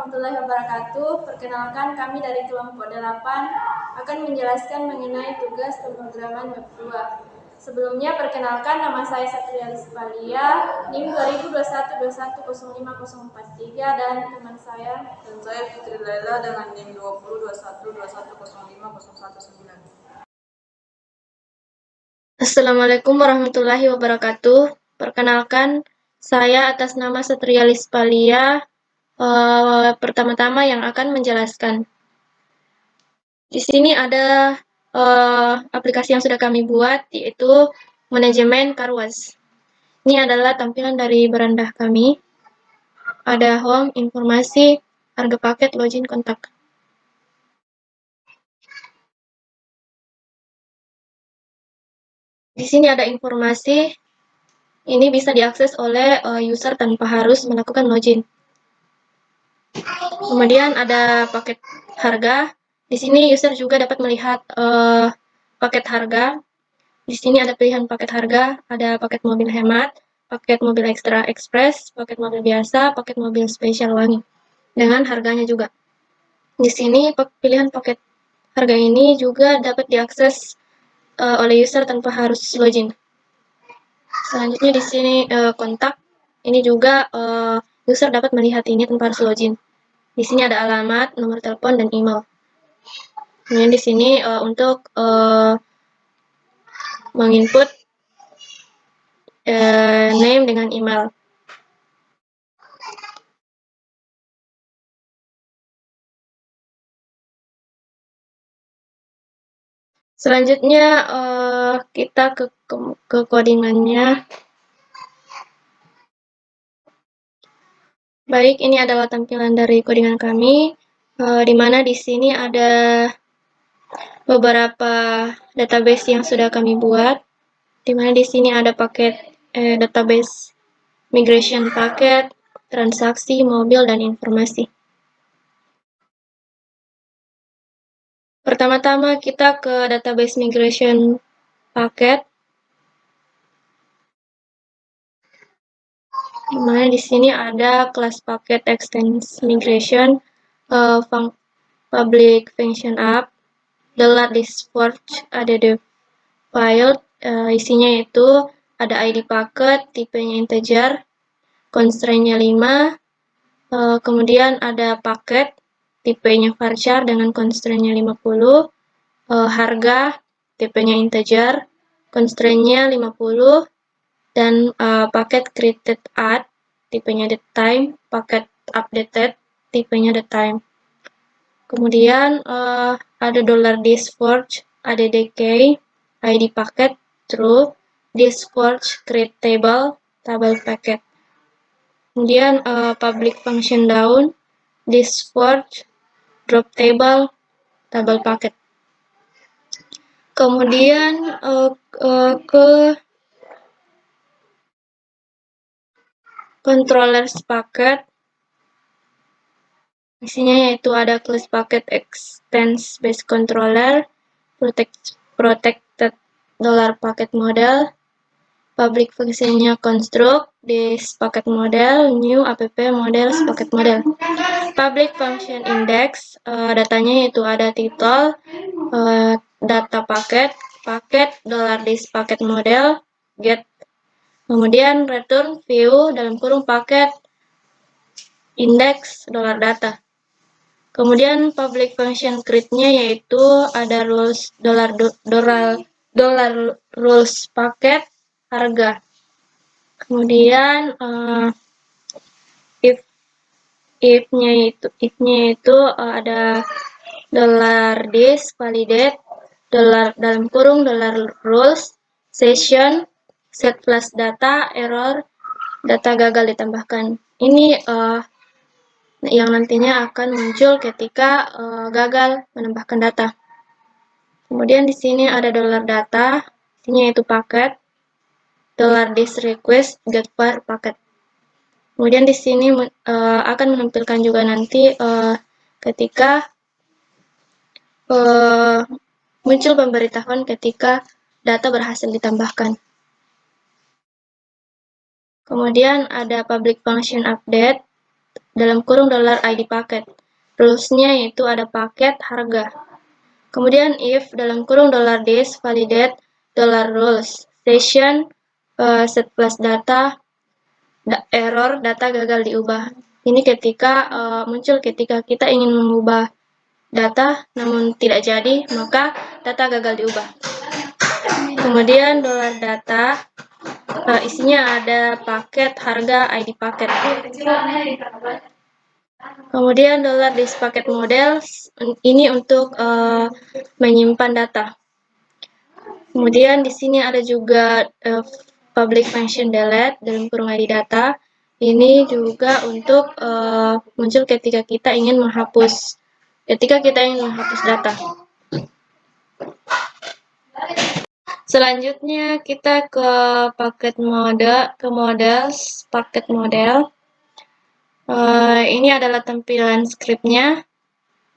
warahmatullahi wabarakatuh. Perkenalkan, kami dari kelompok 8 akan menjelaskan mengenai tugas pemrograman web 2. Sebelumnya, perkenalkan, nama saya Satria Lispalia, NIM 2021210543, dan teman saya. Dan saya Putri Laila dengan NIM 202121050119. Assalamualaikum warahmatullahi wabarakatuh. Perkenalkan, saya atas nama Satria Lispalia, pertama-tama yang akan menjelaskan. Di sini ada aplikasi yang sudah kami buat, yaitu manajemen Karwas. Ini adalah tampilan dari beranda kami. Ada home, informasi, harga paket, login, kontak. Di sini ada informasi. Ini bisa diakses oleh user tanpa harus melakukan login. Kemudian ada paket harga. Di sini user juga dapat melihat paket harga. Di sini ada pilihan paket harga, ada paket mobil hemat, paket mobil ekstra ekspres, paket mobil biasa, paket mobil spesial wangi, dengan harganya juga. Di sini pilihan paket harga ini juga dapat diakses oleh user tanpa harus login. Selanjutnya di sini kontak. Ini juga user dapat melihat ini tanpa harus login. Di sini ada alamat, nomor telepon, dan email. Kemudian di sini untuk menginput name dengan email. Selanjutnya kita ke codingannya. Baik, ini adalah tampilan dari codingan kami, di mana di sini ada beberapa database yang sudah kami buat, di mana di sini ada paket database migration paket, transaksi, mobil, dan informasi. Pertama-tama kita ke database migration paket, di mana di sini ada kelas paket extends migration, public function app, .dispatch, ada the file, isinya itu ada ID paket, tipenya integer, constraint-nya 5, kemudian ada paket, tipenya varchar dengan constraint-nya 50, harga, tipenya integer, constraint-nya 50, dan paket created at, tipenya datetime, paket updated, tipenya datetime. Kemudian ada $dispatch, ada decay, ID paket, true, dispatch create table, tabel paket. Kemudian public function down, dispatch, drop table, tabel paket. Kemudian ke controllers paket, isinya yaitu ada class paket extends base controller, protected $packet model, public functionnya construct, this packet model, new app model, packet model. Public function index, datanya yaitu ada title, data paket, $this packet model, get. Kemudian return view dalam kurung paket index $data. Kemudian public function create-nya yaitu ada rules rules paket harga. Kemudian if-nya itu ada $this validate, dalam kurung $rules session set plus data error, data gagal ditambahkan. Ini yang nantinya akan muncul ketika gagal menambahkan data. Kemudian di sini ada $data, isinya itu paket, $this request get var paket. Kemudian di sini akan menampilkan juga nanti ketika muncul pemberitahuan ketika data berhasil ditambahkan. Kemudian ada public function update, dalam kurung $ID paket. Rulesnya yaitu ada paket harga. Kemudian if dalam kurung $this validate $rules session set plus data error data gagal diubah. Ini muncul ketika kita ingin mengubah data namun tidak jadi, maka data gagal diubah. Kemudian $data isinya ada paket harga ID paket. Kemudian $dispacket model ini untuk menyimpan data. Kemudian di sini ada juga public function delete dalam kurung ID data. Ini juga untuk muncul ketika kita ingin menghapus data. Selanjutnya kita ke paket model. Ini adalah tampilan scriptnya.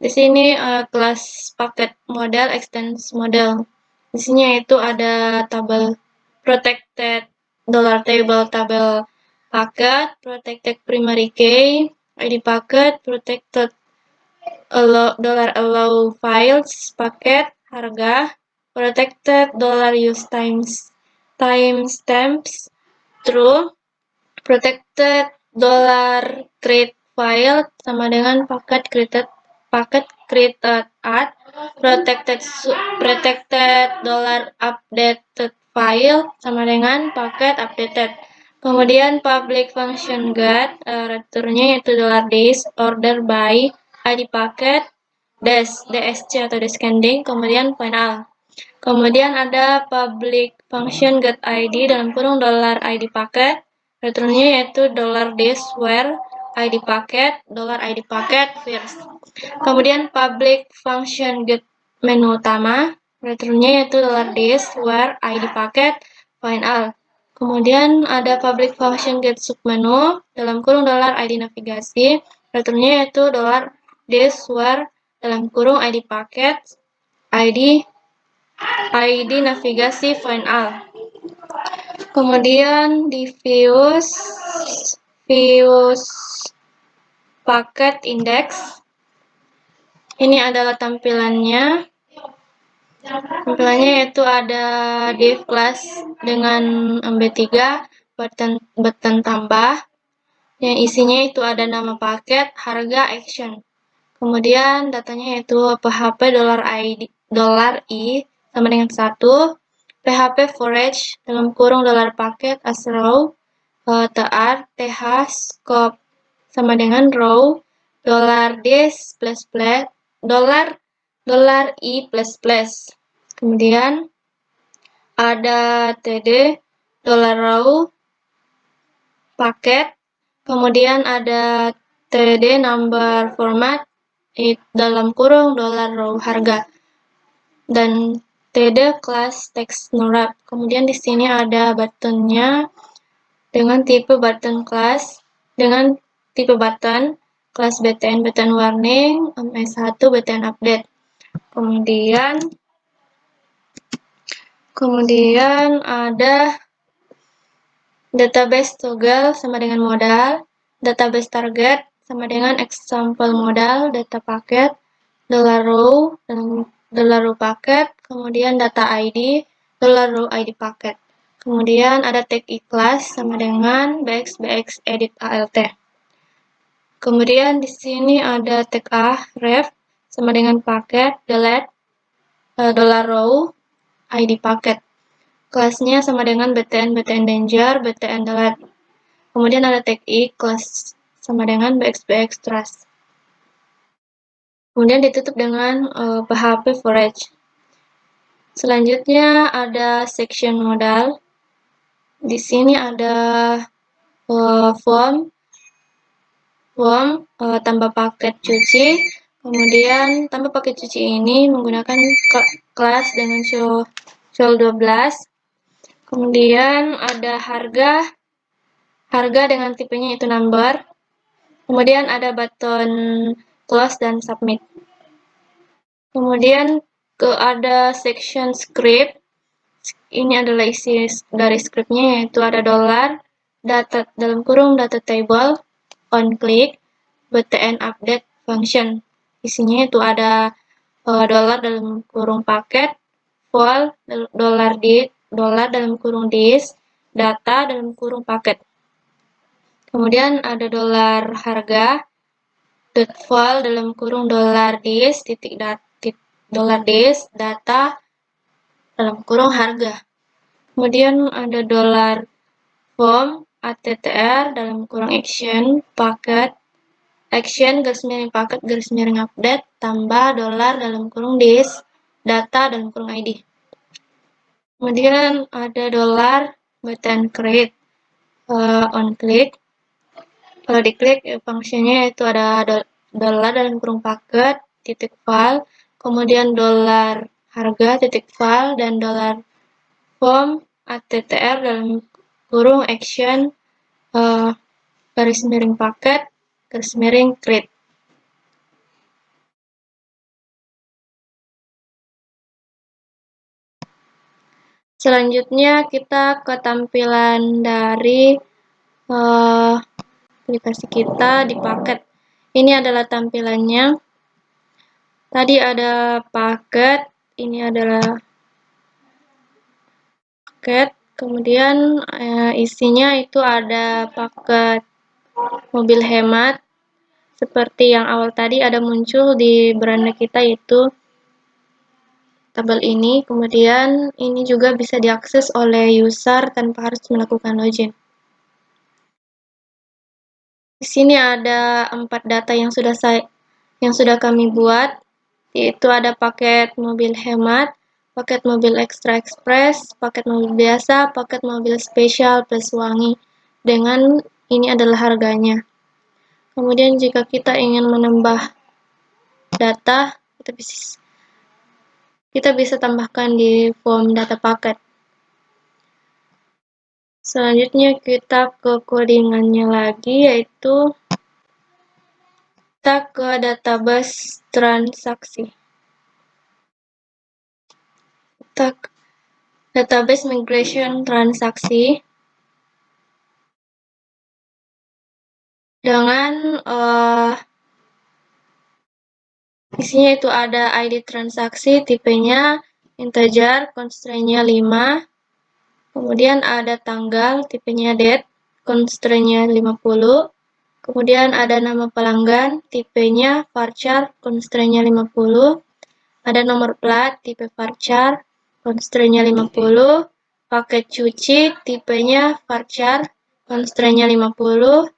Di sini kelas paket model extends model. Di sini itu ada tabel protected $table tabel paket, protected primary key, ID paket, protected $allow files paket harga, protected $use timestamps true, protected $create file sama dengan paket created add, protected $updated file sama dengan paket updated. Kemudian public function get returnnya yaitu $this order by ID paket dsc atau descending, kemudian final. Kemudian ada public function get ID dalam kurung $ID paket, returnnya yaitu $this where ID paket first. Kemudian public function get menu utama, returnnya yaitu $this where ID paket final. Kemudian ada public function get submenu dalam kurung $ID navigasi, returnnya yaitu $this where dalam kurung ID paket ID navigasi final. Kemudian di views paket index. Ini adalah tampilannya. Tampilannya yaitu ada div class dengan MB3 button tambah yang isinya itu ada nama paket, harga, action. Kemudian datanya yaitu php $i sama dengan 1, php forage dalam kurung $paket as row, tr scope sama dengan row, $this $i++. Kemudian ada td $row paket, kemudian ada td number format dalam kurung $row harga, dan td class text no wrap. Kemudian di sini ada buttonnya dengan tipe button kelas btn warning, s1 btn update. Kemudian ada database toggle sama dengan modal, database target sama dengan example modal, data paket, $row paket, kemudian data ID, $row ID paket. Kemudian ada tag class sama dengan bx edit alt. Kemudian di sini ada tag ref sama dengan paket, delete, $row ID paket. Kelasnya sama dengan btn danger, btn delete. Kemudian ada tag i, kelas sama dengan bx trace. Kemudian ditutup dengan php forage. Selanjutnya ada section modal. Di sini ada form tambah paket cuci. Kemudian tambah paket cuci ini menggunakan kelas dengan show 12. Kemudian ada harga dengan tipenya itu number. Kemudian ada button close dan submit. Kemudian ada section script. Ini adalah isi dari scriptnya, yaitu ada $data dalam kurung data table on click, btn update function. Isinya itu ada dolar dalam kurung paket, vol dolar dalam kurung disk, data dalam kurung paket. Kemudian ada dolar harga, .vol dalam kurung dolar disk, dolar disk, data dalam kurung harga. Kemudian ada dolar form attr dalam kurung action paket, action garis miring paket garis miring update tambah dolar dalam kurung disk, data dalam kurung id. Kemudian ada dolar button create on click. Kalau diklik fungsinya itu ada dolar dalam kurung paket titik file, kemudian dolar harga titik file, dan dolar form attr dalam kurung action garis miring paket garis miring create. Selanjutnya kita ke tampilan dari aplikasi kita di paket. Ini adalah tampilannya. Tadi ada paket, ini adalah paket. Kemudian isinya itu ada paket mobil hemat. Seperti yang awal tadi ada muncul di beranda kita, yaitu tabel ini. Kemudian ini juga bisa diakses oleh user tanpa harus melakukan login. Di sini ada 4 data yang sudah kami buat, yaitu ada paket mobil hemat, paket mobil extra express, paket mobil biasa, paket mobil spesial plus wangi. Dengan ini adalah harganya. Kemudian jika kita ingin menambah data, kita bisa tambahkan di form data paket. Selanjutnya kita ke codingannya lagi, yaitu kita ke database transaksi. Kita database migration transaksi dengan isinya itu ada ID transaksi, tipenya integer, constraint-nya 5. Kemudian ada tanggal, tipenya date, constraint-nya 50. Kemudian ada nama pelanggan, tipenya varchar, constraint-nya 50. Ada nomor plat, tipe varchar, constraint-nya 50. Paket cuci, tipenya varchar, constraint-nya 50.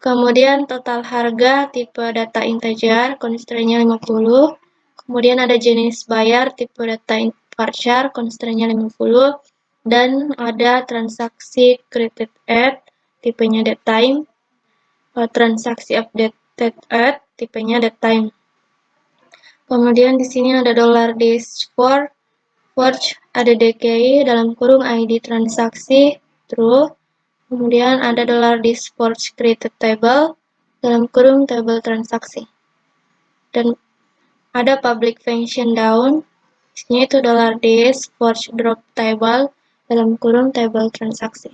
Kemudian total harga, tipe data integer, constraint-nya 50. Kemudian ada jenis bayar, tipe data varchar, constraint-nya 50. Dan ada transaksi created at, tipenya datetime, transaksi updated at, tipenya datetime. Kemudian di sini ada dollar disk forge ada DKI dalam kurung ID transaksi true. Kemudian ada dollar disk forge created table dalam kurung table transaksi. Dan ada public function down, isinya itu dollar disk forge drop table dalam kurung table transaksi.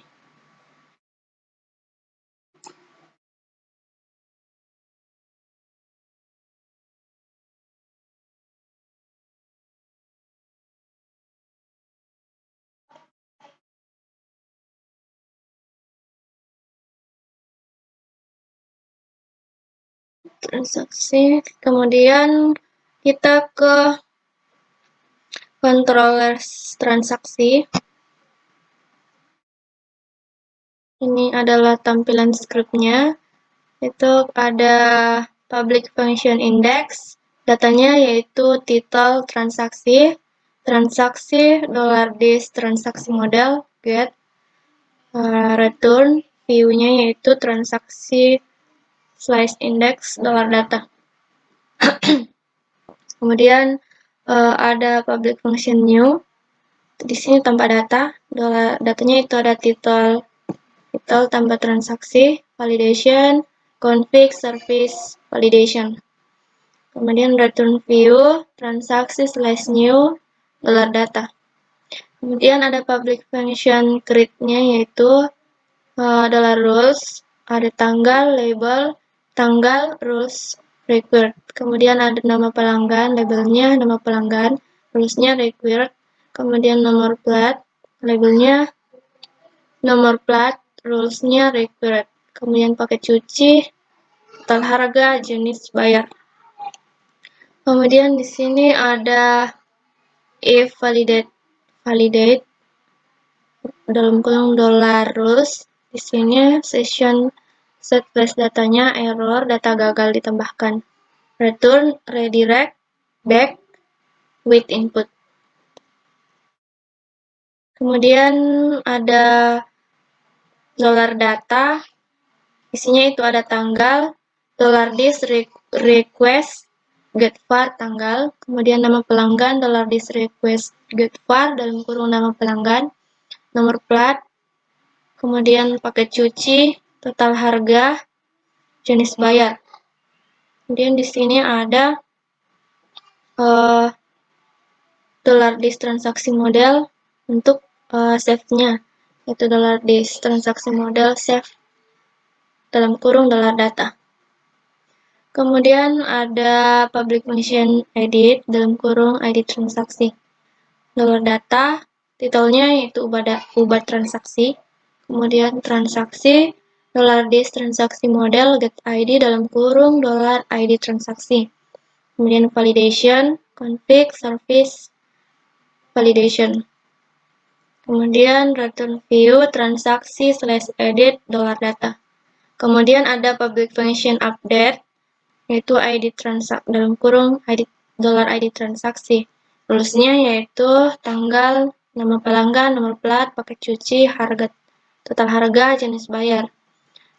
Transaksi, kemudian kita ke controller transaksi. Ini adalah tampilan scriptnya. Itu ada public function index, datanya yaitu title transaksi, dollar disk transaksi model, get, return, view-nya yaitu transaksi slice index dollar data. Kemudian ada public function new. Di sini tanpa data, datanya itu ada title tambah transaksi, validation, config, service, validation. Kemudian return view, transaksi slash new, dollar data. Kemudian ada public function create-nya yaitu dollar rules, ada tanggal, label, tanggal, rules, required. Kemudian ada nama pelanggan, labelnya nama pelanggan, rulesnya required. Kemudian nomor plat, labelnya nomor plat, rulesnya required. Kemudian paket cuci, total harga, jenis bayar. Kemudian di sini ada if validate dalam kurung dollar rules. Di sini session set flash datanya error, data gagal ditambahkan. Return redirect back with input. Kemudian ada dollar data, isinya itu ada tanggal, dollar disk request get var tanggal, kemudian nama pelanggan, dollar disk request get var dalam kurung nama pelanggan, nomor plat, kemudian paket cuci, total harga, jenis bayar. Kemudian di sini ada dollar disk transaksi model untuk save-nya, yaitu dollar disk transaksi model save dalam kurung dollar data. Kemudian ada public function edit dalam kurung ID transaksi. Dollar data, titelnya yaitu ubah transaksi. Kemudian transaksi, dollar disk transaksi model get ID dalam kurung dollar ID transaksi. Kemudian validation, config, service, validation. Kemudian return view, transaksi /edit, dollar data. Kemudian ada public function update, yaitu ID transaksi dalam kurung dollar ID transaksi. Rulesnya yaitu tanggal, nama pelanggan, nomor plat, paket cuci, harga, total harga, jenis bayar.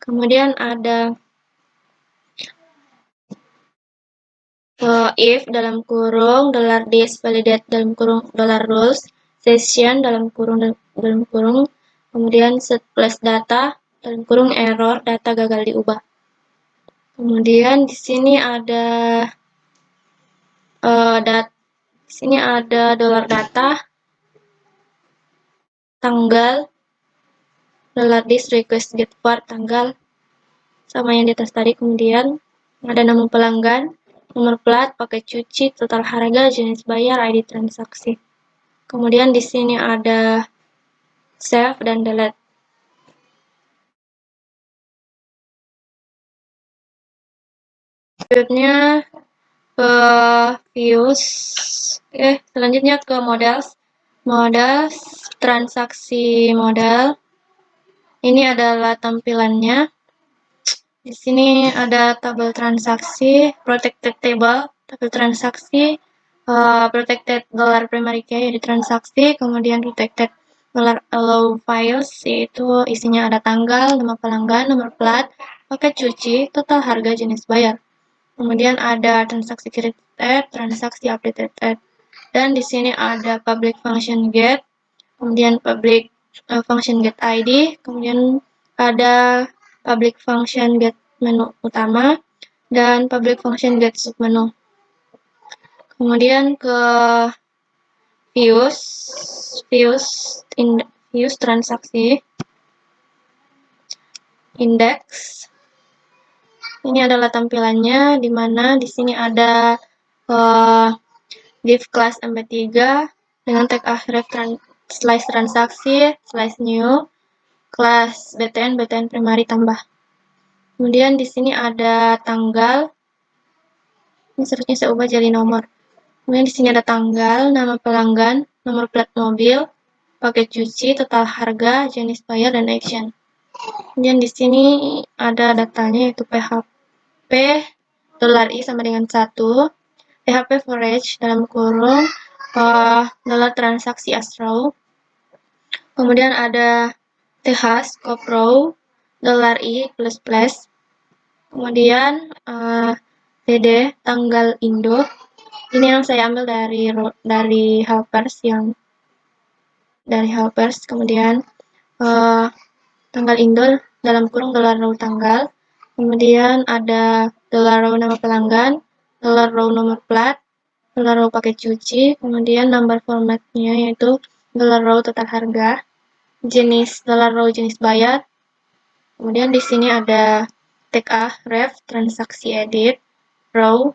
Kemudian ada if dalam kurung dollar disk validate dalam kurung dollar rules, session dalam kurung, kemudian set flash data dalam kurung error, data gagal diubah. Kemudian di sini ada dollar data, tanggal, dollar disk request get var tanggal, sama yang di atas tadi. Kemudian ada nama pelanggan, nomor plat, paket cuci, total harga, jenis bayar, ID transaksi. Kemudian di sini ada save dan delete. Berikutnya views. Selanjutnya ke models transaksi model. Ini adalah tampilannya. Di sini ada tabel transaksi, protected table, tabel transaksi, protected dollar primary key di transaksi, kemudian protected dollar allow files, yaitu isinya ada tanggal, nama pelanggan, nomor plat, paket cuci, total harga, jenis bayar. Kemudian ada transaksi created, transaksi updated, dan di sini ada public function get, kemudian public function get ID, kemudian ada public function get menu utama, dan public function get submenu. Kemudian ke views transaksi, index. Ini adalah tampilannya, di mana di sini ada div class mp3 dengan tag ahref slice transaksi, slice new, kelas btn primary tambah. Kemudian di sini ada tanggal, ini seharusnya saya ubah jadi nomor. Kemudian di sini ada tanggal, nama pelanggan, nomor plat mobil, paket cuci, total harga, jenis bayar, dan action. Kemudian di sini ada datanya, yaitu PHP $i sama dengan 1, PHP forage dalam kurung dollar transaksi asrow. Kemudian ada TH scope row $i plus. Kemudian DD tanggal Indo. Ini yang saya ambil dari helpers kemudian tanggal Indo dalam kurung dollar row tanggal. Kemudian ada dollar row nama pelanggan, dollar row nomor plat, dollar row paket cuci, kemudian number formatnya yaitu dollar row total harga, jenis dollar row jenis bayar. Kemudian di sini ada tag ref transaksi edit, row,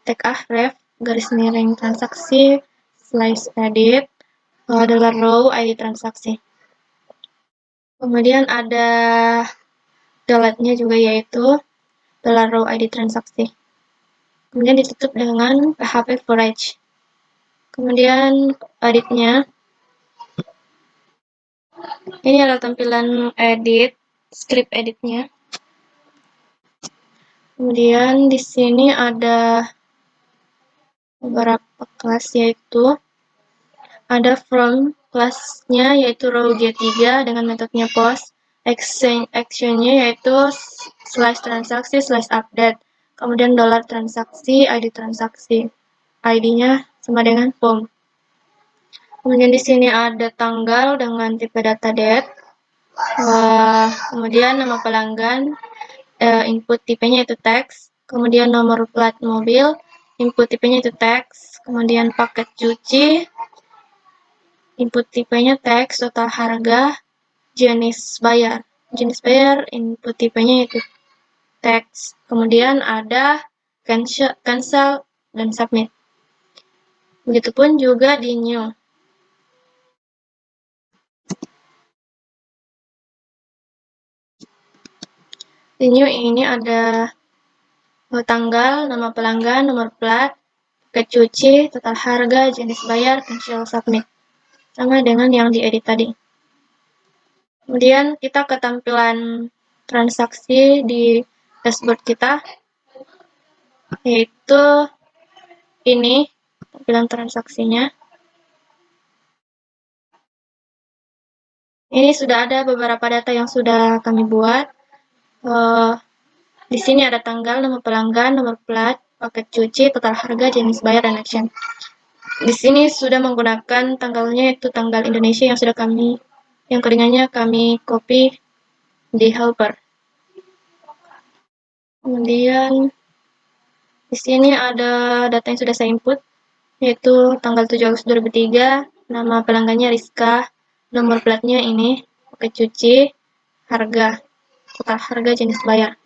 tag ref garis miring transaksi slice edit, adalah row ID transaksi. Kemudian ada dalatnya juga, yaitu $row ID transaksi. Kemudian ditutup dengan PHP forage. Kemudian editnya, ini adalah tampilan edit, script editnya. Kemudian di sini ada beberapa kelas, yaitu ada from kelasnya yaitu row J3 dengan metodenya post, actionnya yaitu slash transaksi slash update, kemudian dollar transaksi ID transaksi, ID-nya sama dengan form. Kemudian di sini ada tanggal dengan tipe data date, kemudian nama pelanggan, input tipenya itu teks, kemudian nomor plat mobil, input tipenya itu teks, kemudian paket cuci, input tipenya teks, total harga, jenis bayar. Jenis bayar, input tipenya itu teks. Kemudian ada cancel dan submit. Begitupun juga di new. Di new ini ada tanggal, nama pelanggan, nomor plat, paket cuci, total harga, jenis bayar, cancel, submit. Sama dengan yang diedit tadi. Kemudian kita ke tampilan transaksi di dashboard kita, yaitu ini tampilan transaksinya. Ini sudah ada beberapa data yang sudah kami buat. Di sini ada tanggal, nama pelanggan, nomor plat, paket cuci, total harga, jenis bayar, dan action. Di sini sudah menggunakan tanggalnya itu tanggal Indonesia yang keringannya kami copy di helper. Kemudian di sini ada data yang sudah saya input, yaitu tanggal 7 Agustus 2003, nama pelanggannya Rizka, nomor platnya ini, paket cuci, harga, total harga, jenis bayar.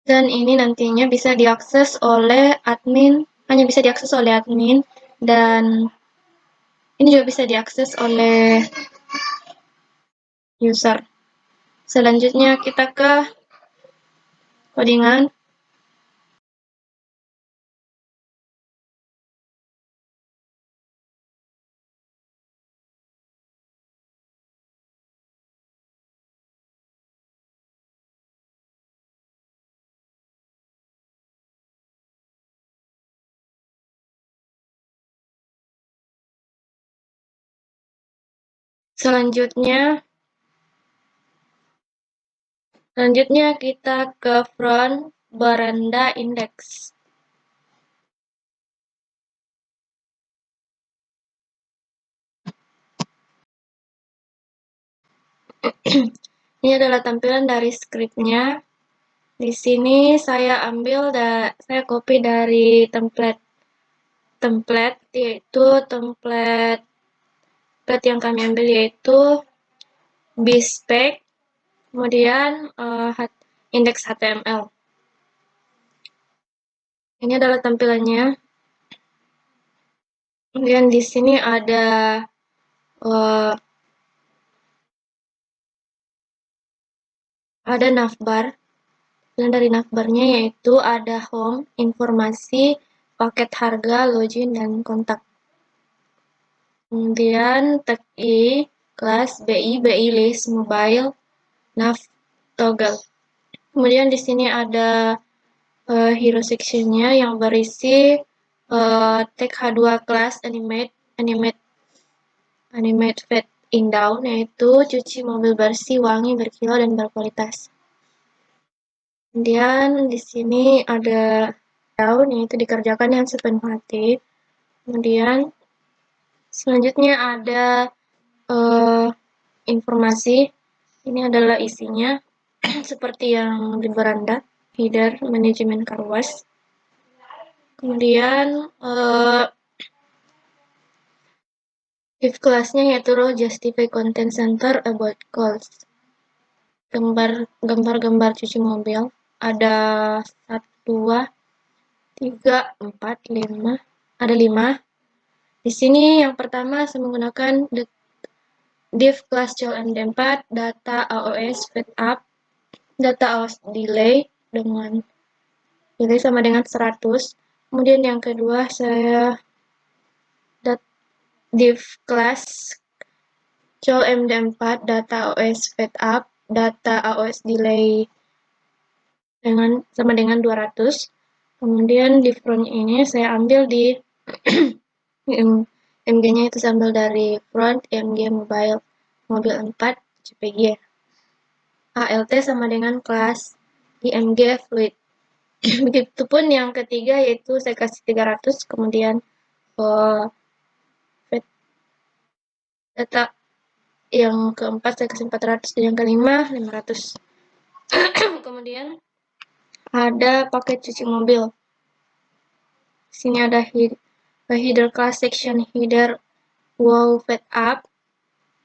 Dan ini nantinya bisa diakses oleh admin, hanya bisa diakses oleh admin, dan ini juga bisa diakses oleh user. Selanjutnya kita ke codingan. Selanjutnya kita ke front beranda index. Ini adalah tampilan dari scriptnya. Di sini saya copy dari template, yaitu template yang kami ambil yaitu bspec, kemudian index HTML. Ini adalah tampilannya. Kemudian di sini ada navbar. Dan dari navbarnya yaitu ada home, informasi, paket harga, login, dan kontak. Kemudian tag i, kelas BI list, mobile, nav, toggle. Kemudian di sini ada hero sectionnya yang berisi tag H2 kelas animate fade in down, yaitu cuci mobil bersih, wangi, berkilau, dan berkualitas. Kemudian di sini ada down, yaitu dikerjakan dengan sepenuh hati. Kemudian selanjutnya ada informasi. Ini adalah isinya seperti yang di beranda, header, manajemen car wash. Kemudian If kelasnya yaitu role justify content center about calls. Gambar cuci mobil. Ada 1, 2, 3, 4, 5. Ada 5. Di sini yang pertama saya menggunakan div class CLMD4, data AOS fed up, data AOS delay dengan delay sama dengan 100. Kemudian yang kedua saya div class CLMD4, data AOS fed up, data AOS delay sama dengan 200. Kemudian di front ini saya ambil di MG-nya itu saya ambil dari front MG mobile mobil 4 JPG. ALT sama dengan kelas IMG fluid. Begitupun yang ketiga yaitu saya kasih 300, kemudian data yang keempat saya kasih 400 dan yang kelima 500. Kemudian ada paket cuci mobil. Sini ada header class section header wow fed up.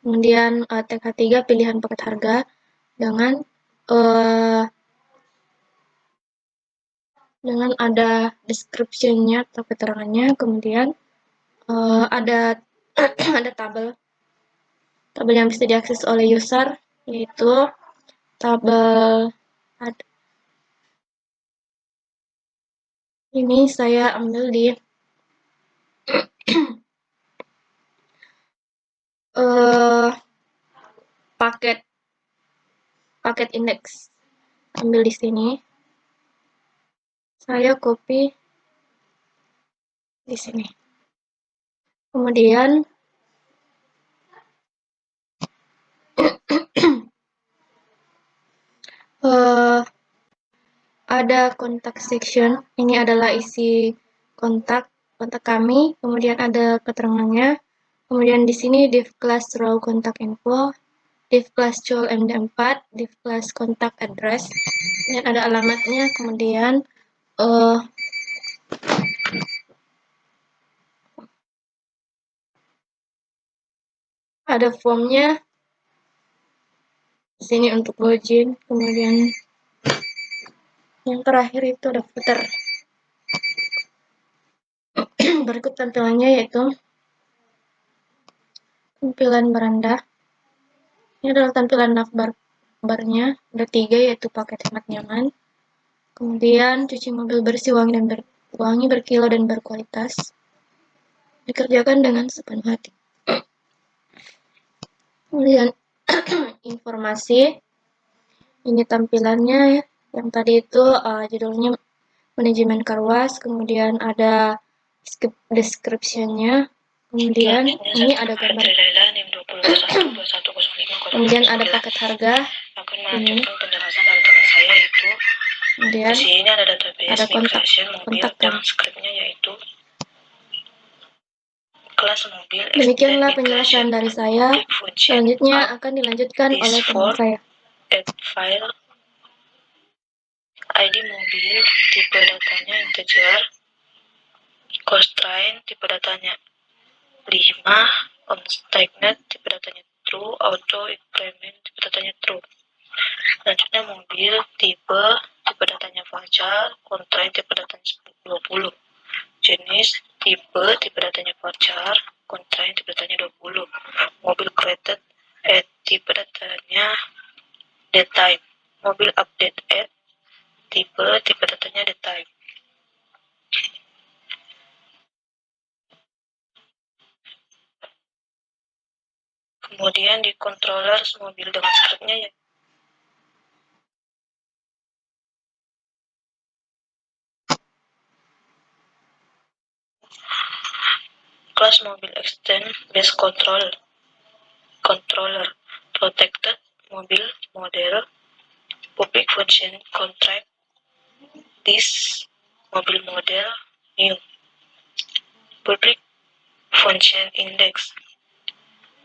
Kemudian TK3 pilihan paket harga dengan ada description-nya atau keterangannya. Kemudian ada ada tabel yang bisa diakses oleh user, yaitu tabel ini saya ambil di paket indeks, ambil di sini, saya copy di sini. Kemudian ada kontak section. Ini adalah isi kontak kami. Kemudian ada keterangannya. Kemudian di sini div class raw kontak info, div class col md4, div class kontak address. Dan ada alamatnya. Kemudian ada formnya di sini untuk login. Kemudian yang terakhir itu ada footer. Berikut tampilannya yaitu tampilan beranda. Ini adalah tampilan navbarnya. Ada 3 yaitu paket hemat nyaman. Kemudian cuci mobil bersih, wangi, berkilau dan berkualitas. Dikerjakan dengan sepenuh hati. Kemudian informasi. Ini tampilannya ya. Yang tadi itu judulnya manajemen karwas, kemudian ada description-nya, kemudian ini ada gambar, kemudian ada paket harga, ini, kemudian ada kontak dan skripnya yaitu kelas mobil. Demikianlah penjelasan dari saya. Selanjutnya akan dilanjutkan oleh teman saya. File ID mobil, tipe datanya integer, constraint, tipe datanya 5, on statement, tipe datanya true, auto increment, tipe datanya true. Selanjutnya mobil, tipe datanya varchar, constraint, tipe datanya 20. Jenis, tipe datanya varchar, constraint, tipe datanya 20. Mobil created, tipe datanya daytime. Mobil update tipe datanya daytime. Kemudian di controller mobil dengan skripnya ya. Kelas mobil extend base controller protected mobil model public function contract this mobil model new public function index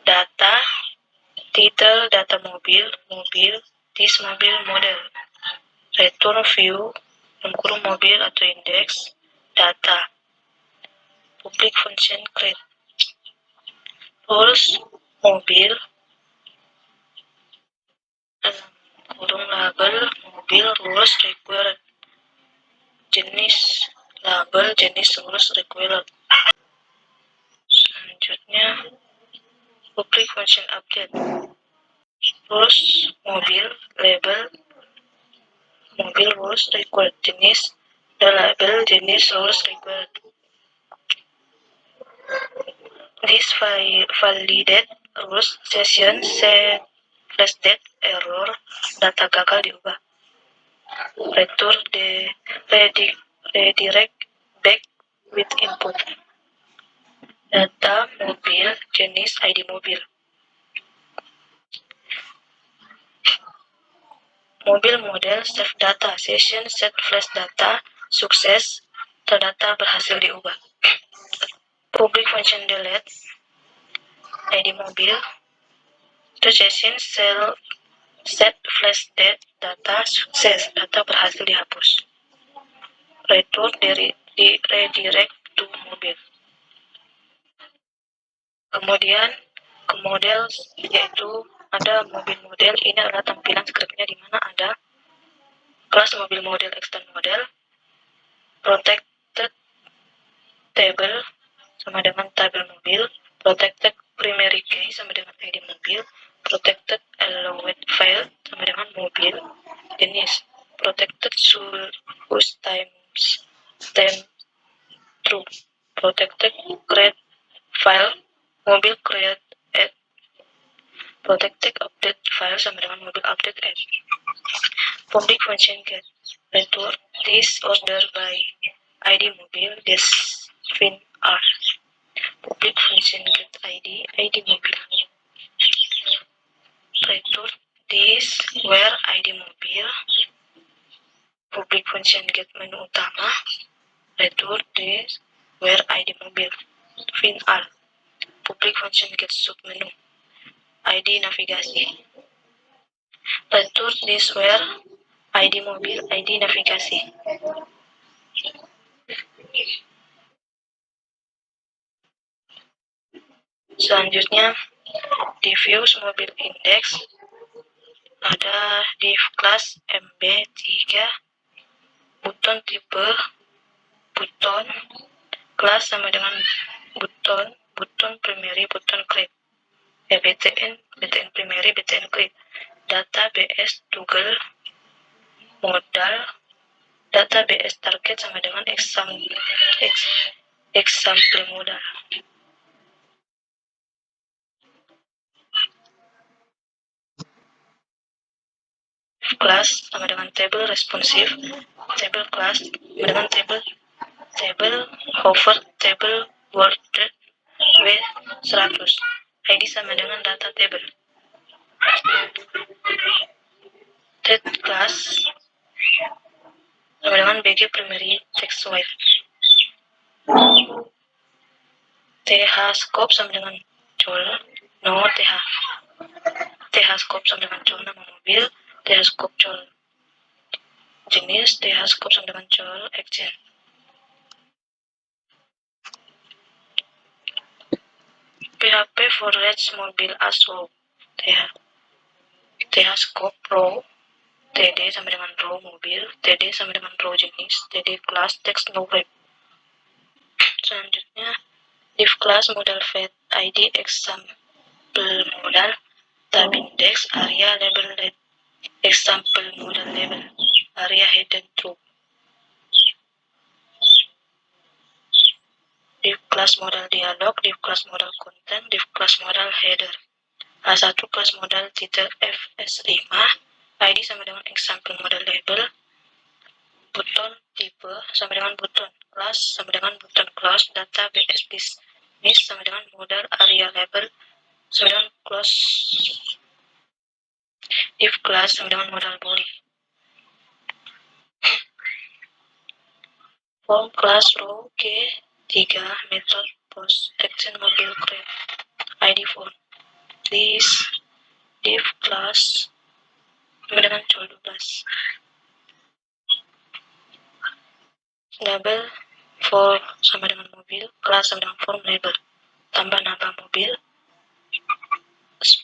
data title data mobil this mobil model return view mobil atau indeks data public function create rules mobil, kurung label mobil, rules required, jenis label, jenis rules required. Selanjutnya public function update, rules mobil, label mobil, rules required, jenis the label, jenis rules required. This validate rules session set flash date error, data gagal diubah. Return the redirect back with input. Data mobil, jenis ID mobil. Mobil model save data, session set flash data, sukses, terdata berhasil diubah. Public function delete, ID mobil, to session set flash data, sukses, data berhasil dihapus. Return di redirect to mobil. Kemudian ke model, yaitu ada mobil model. Ini adalah tampilan scriptnya di mana ada kelas mobil model, extend model, protected table sama dengan tabel mobil, protected primary key sama dengan ID mobil, protected allowed file sama dengan mobil, jenis protected source time true, protected create file mobil create add, protected update file sama dengan mobil update add. Public function get, return this order by ID mobil this fin r. Public function get ID mobil. Return this where ID mobil. Public function get menu utama. Return this where ID mobil. Fin r. Public function get submenu. ID navigasi. Return this where ID mobil, ID navigasi. Selanjutnya, diffuse mobil index, ada div class MB3, button tipe, button, kelas sama dengan button primary, button click, BTN primary, BTN click, data BS toggle, modal, data BS target sama dengan example modal. Class sama dengan table responsive, table class sama dengan table hover, table worded with 100, ID sama dengan data table. That class sama dengan BG primary text wipe. TH scope sama dengan col, no TH scope sama dengan col nama mobil, TH scope col jenis, TH scope sama dengan col action. PHP for Reg mobil as wow, TH scope row, TD sama dengan row mobil, TD sama dengan row jenis, TD class text no web. Selanjutnya div class modal vet ID example modal, tab index, area label example modal label, area hidden true. Div class modal dialog, div class modal content, div class modal header. A1 class modal titel FS5, ID sama dengan example modal label, button tipe sama dengan button, class sama dengan button class, data BS business sama dengan modal area label sama dengan class, div class sama dengan modal body. Form class row K3 method post action mobil create ID form. This div class sama dengan col 12. Label for sama dengan mobil, class sama dengan form label, tambah nama mobil,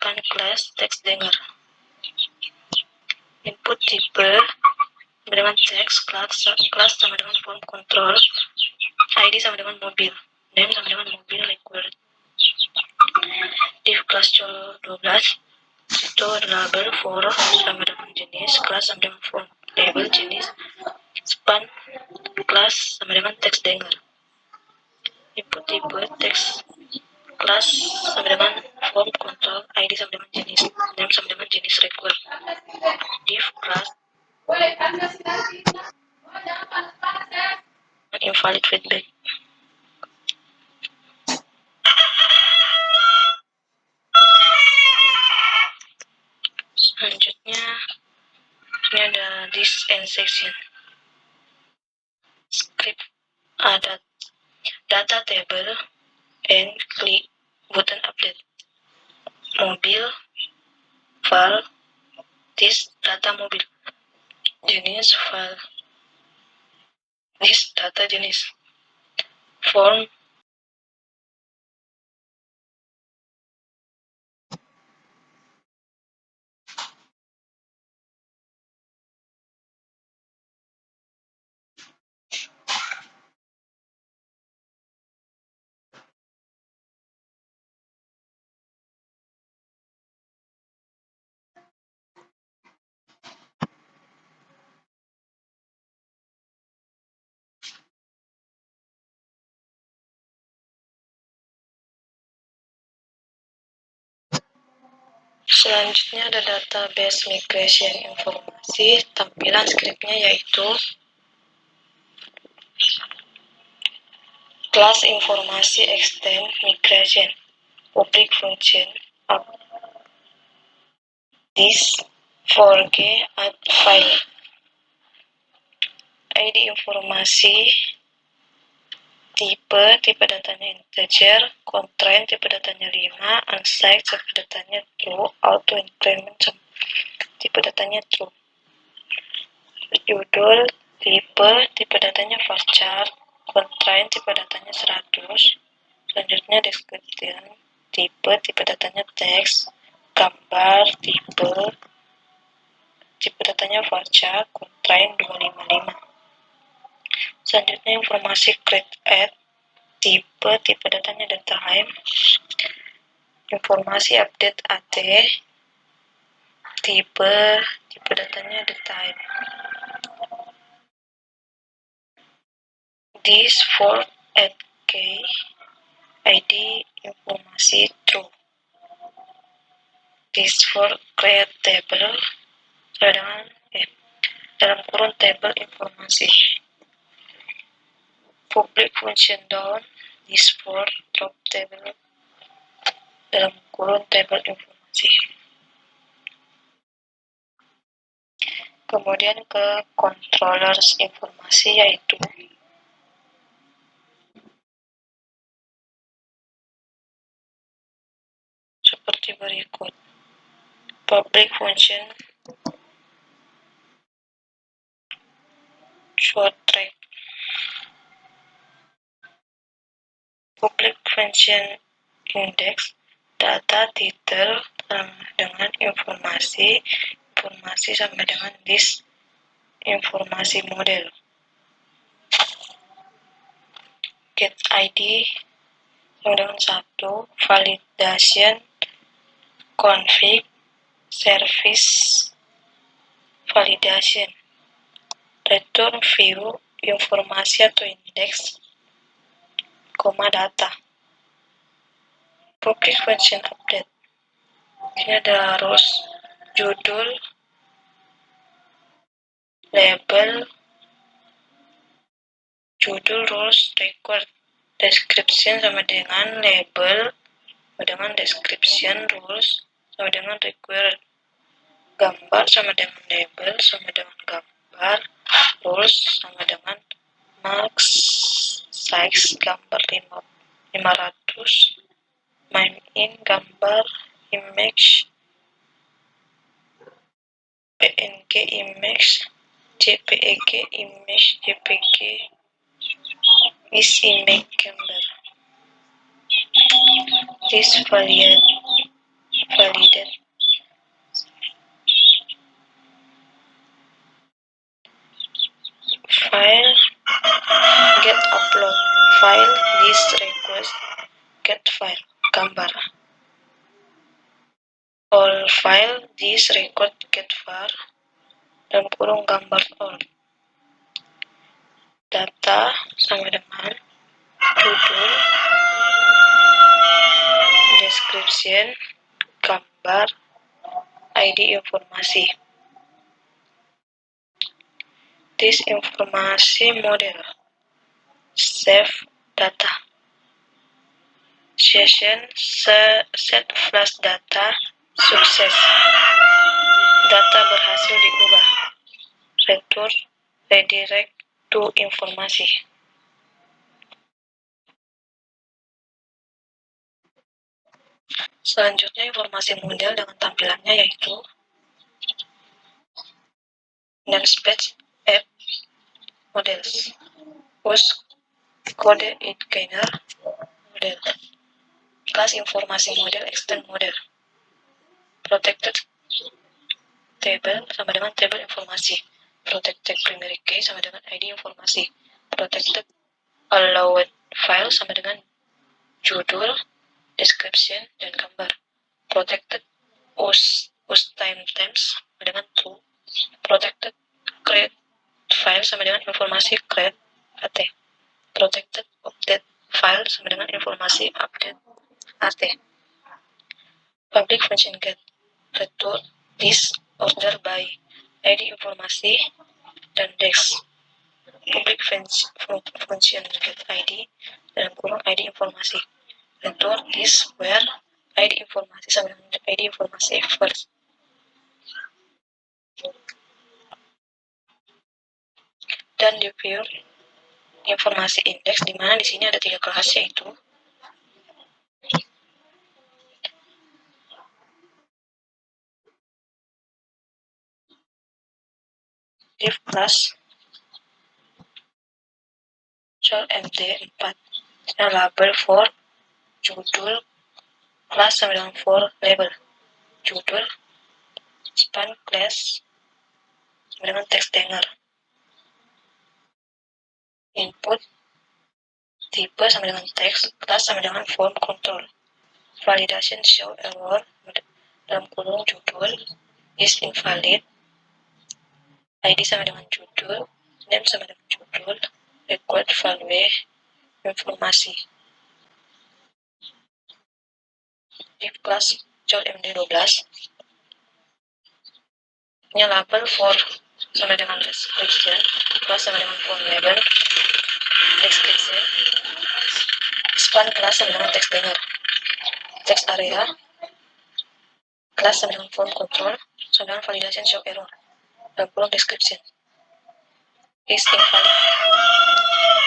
perkenalkan kelas teks dengar. Input tipe sama dengan teks, kelas sama dengan form control, ID sama dengan mobil, name sama dengan mobil required. Div kelas col 12 itu label for sama dengan jenis, kelas sama dengan form, label jenis, span kelas sama dengan teks dengar. Input tipe teks, kelas sama dengan form control, ID sama dengan jenis, name sama dengan jenis required. Div kelas invalid feedback. Selanjutnya ini ada this and section. Script ada data table and klik button update. Mobil file this data mobil, jenis file this data jenis, form Selanjutnya ada database migration informasi. Tampilan skripnya yaitu kelas informasi extend migration, public function up this 4G add file, ID informasi, tipe datanya integer, constraint tipe datanya 5, unsigned tipe datanya true, auto increment tipe datanya true. Judul, tipe datanya varchar, constraint tipe datanya 100. Selanjutnya description, tipe datanya teks, gambar, tipe datanya varchar, constraint 255. Selanjutnya informasi create add, tipe datanya data-time, informasi update AT, tipe datanya data-type. This for add key, ID informasi true. This for create table, dalam kurun table informasi. Public function down, this for drop table, dalam kurun table informasi. Kemudian ke controllers informasi yaitu seperti berikut. Public function short track, public function index, data title sama dengan informasi sama dengan this informasi model. Get ID sama dengan 1, validation, config, service, validation. Return view, informasi atau indeks, data. Public function update. Ini ada rows, judul, label, judul, rows, record, description sama dengan label, sama dengan description, rules, sama dengan required, gambar sama dengan label, sama dengan gambar, rules sama dengan max size gambar 500, main in gambar, image, PNG image, JPEG image, JPG is image gambar. This validate file get upload file this request get file gambar all file this record get var dalam kurung gambar all data sama dengan judul description gambar ID informasi this informasi model save data session set flash data sukses data berhasil diubah return redirect to informasi. Selanjutnya informasi model dengan tampilannya yaitu namespace app models push kode ingainer model kelas informasi model extend model protected table sama dengan table informasi protected primary key sama dengan ID informasi protected allowed file sama dengan judul description dan gambar protected timestamps sama dengan true protected create file sama dengan informasi create AT protected update file sama dengan informasi update AT public function get return this order by ID informasi dan desk public function get ID dalam kurung ID informasi return this where ID informasi sama dengan ID informasi first dan di view informasi indeks di mana di sini ada 3 kelas yaitu div class shell md 4 label for judul class sama dengan for label judul span class sama dengan text hanger input tipe sama dengan text class sama dengan form control validation show error dalam kurung judul is invalid ID sama dengan judul name sama dengan judul record value informasi div class join md12 nya label for sama dengan description class sama dengan form label description span class sama dengan text hanger text area class sama dengan form control sama dengan validation show error dalam kurung description is invalid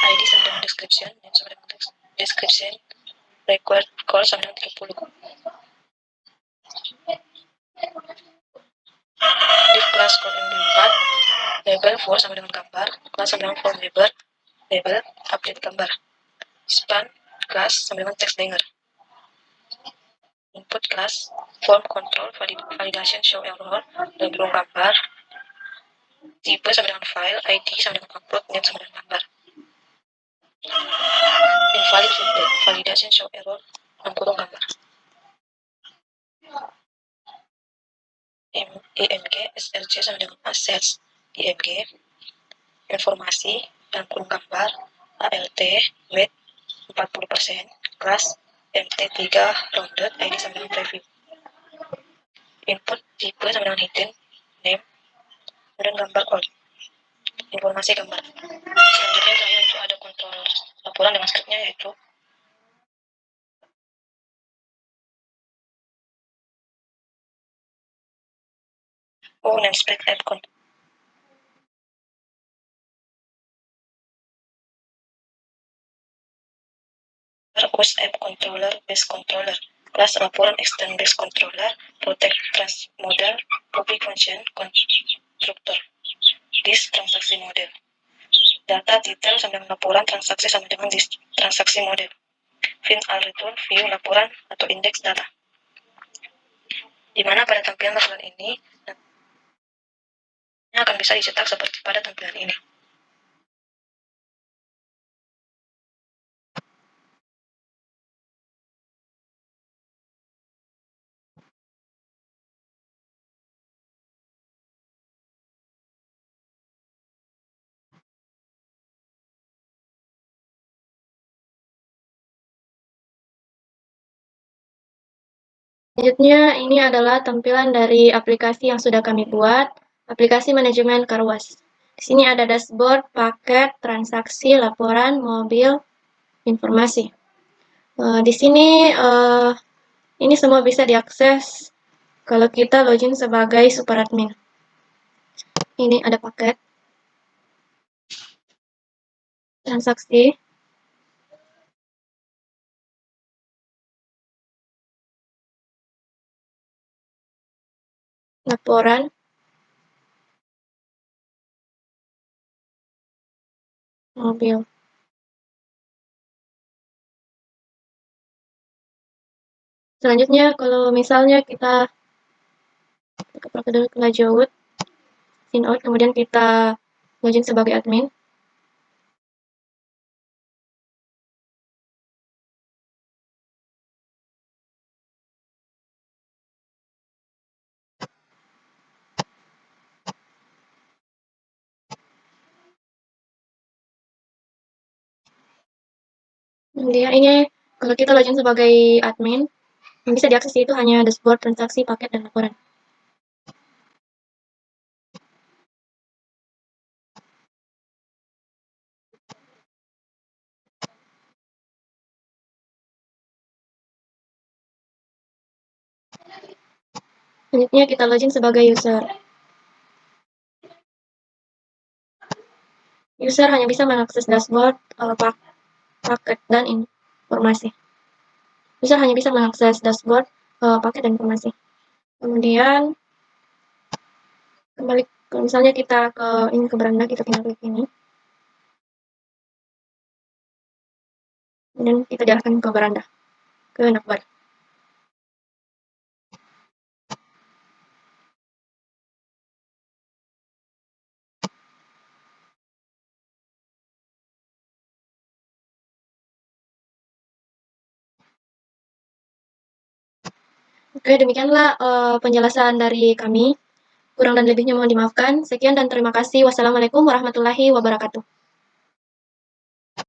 ID sama dengan description name sama dengan text description required call sama dengan 30 div class code md4 label for sama dengan gambar class sama dengan form label update gambar span class sama dengan text hanger input class form control validation show error dalam kurung gambar tipe sama dengan file ID sama dengan upload name sama dengan gambar invalid feedback validation show error dalam kurung gambar img src sama dengan assets img informasi dalam kurung gambar alt weight 40% kelas mt3 rounded ID sama dengan preview input tipe sama dengan hidden name dan gambar all informasi gambar selanjutnya terakhir itu ada kontrol laporan dengan scriptnya yaitu namespace app control use app controller base controller kelas laporan extend base controller protect trans model public function constructor this transaksi model data detail sama dengan laporan transaksi sama dengan this transaksi model fin al return view laporan atau indeks data di mana pada tampilan tampilan ini akan bisa dicetak seperti pada tampilan ini. Selanjutnya, ini adalah tampilan dari aplikasi yang sudah kami buat, aplikasi manajemen Carwash. Di sini ada dashboard, paket, transaksi, laporan, mobil, informasi. Di sini ini semua bisa diakses kalau kita login sebagai super admin. Ini ada paket, transaksi, laporan, mobil. Selanjutnya, kalau misalnya kita pakai dulu ke Lajout, sign out, kemudian kita login sebagai admin. Kemudian ini kalau kita login sebagai admin, yang bisa diakses itu hanya dashboard, transaksi, paket, dan laporan. Selanjutnya kita login sebagai user. User hanya bisa mengakses dashboard, paket, dan informasi. User hanya bisa mengakses dashboard, paket, dan informasi. Kemudian kembali, kalau misalnya kita ke beranda, kita tinggal klik ini. Kemudian kita diarahkan ke beranda, ke navbar. Oke, demikianlah penjelasan dari kami. Kurang dan lebihnya mohon dimaafkan. Sekian dan terima kasih. Wassalamualaikum warahmatullahi wabarakatuh.